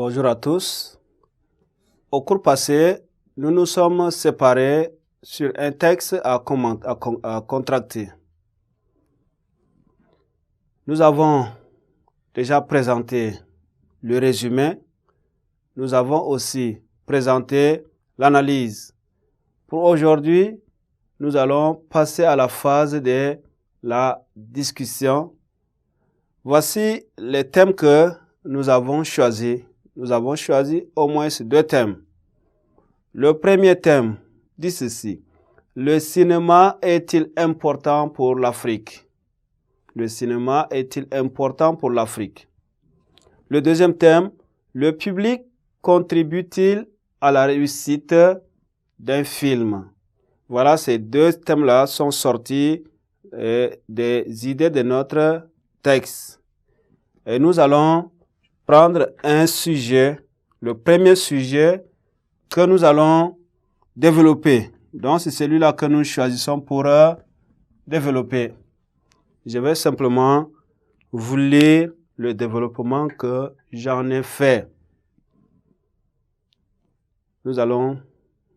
Bonjour à tous. Au cours passé, nous nous sommes séparés sur un texte à contracter. Nous avons déjà présenté le résumé. Nous avons aussi présenté l'analyse. Pour aujourd'hui, nous allons passer à la phase de la discussion. Voici les thèmes que nous avons choisis. Nous avons choisi au moins deux thèmes. Le premier thème dit ceci: le cinéma est-il important pour l'Afrique? Le cinéma est-il important pour l'Afrique? Le deuxième thème: le public contribue-t-il à la réussite d'un film? Voilà, ces deux thèmes-là sont sortis des idées de notre texte. Et nous allons prendre un sujet, le premier sujet que nous allons développer. Donc, c'est celui-là que nous choisissons pour développer. Je vais simplement vous lire le développement que j'en ai fait. Nous allons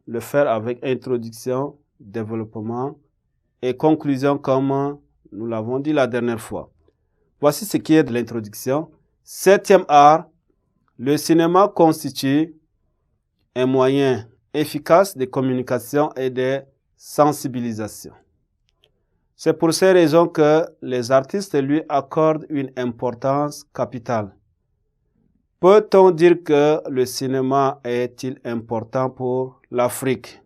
le faire avec introduction, développement et conclusion comme nous l'avons dit la dernière fois. Voici ce qui est de l'introduction. Septième art, le cinéma constitue un moyen efficace de communication et de sensibilisation. C'est pour ces raisons que les artistes lui accordent une importance capitale. Peut-on dire que le cinéma est-il important pour l'Afrique?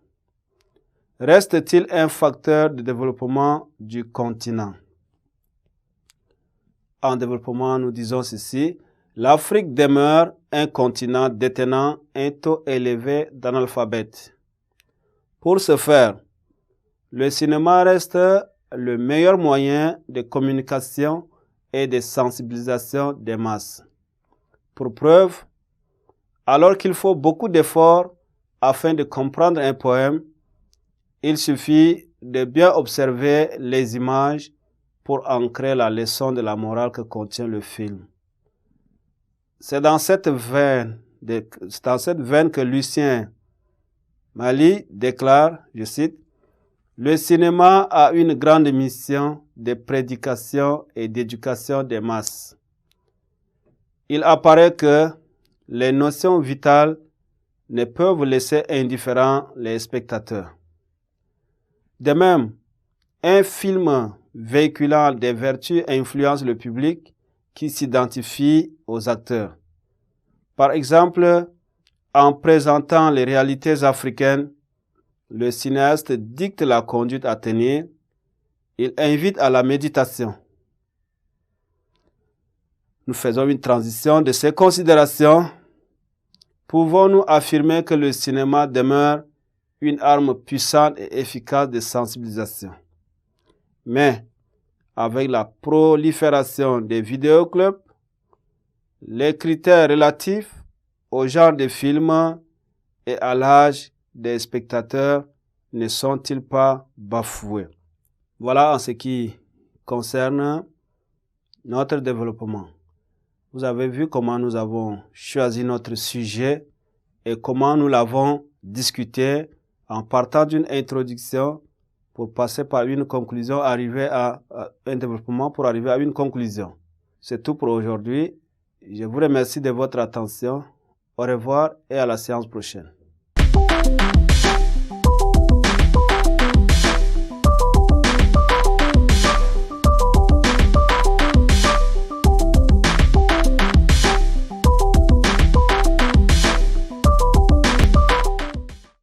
Reste-t-il un facteur de développement du continent? En développement, nous disons ceci: l'Afrique demeure un continent détenant un taux élevé d'analphabètes. Pour ce faire, le cinéma reste le meilleur moyen de communication et de sensibilisation des masses. Pour preuve, alors qu'il faut beaucoup d'efforts afin de comprendre un poème, il suffit de bien observer les images pour ancrer la leçon de la morale que contient le film. C'est dans cette veine que Lucien Mali déclare, je cite: « Le cinéma a une grande mission de prédication et d'éducation des masses. Il apparaît que les notions vitales ne peuvent laisser indifférents les spectateurs. De même, un film véhiculant des vertus influence le public qui s'identifie aux acteurs. Par exemple, en présentant les réalités africaines, le cinéaste dicte la conduite à tenir, il invite à la méditation. » Nous faisons une transition de ces considérations. Pouvons-nous affirmer que le cinéma demeure une arme puissante et efficace de sensibilisation? Mais avec la prolifération des vidéoclubs, les critères relatifs au genre de film et à l'âge des spectateurs ne sont-ils pas bafoués? Voilà en ce qui concerne notre développement. Vous avez vu comment nous avons choisi notre sujet et comment nous l'avons discuté en partant d'une introduction pour passer par une conclusion, arriver à un développement pour arriver à une conclusion. C'est tout pour aujourd'hui. Je vous remercie de votre attention. Au revoir et à la séance prochaine.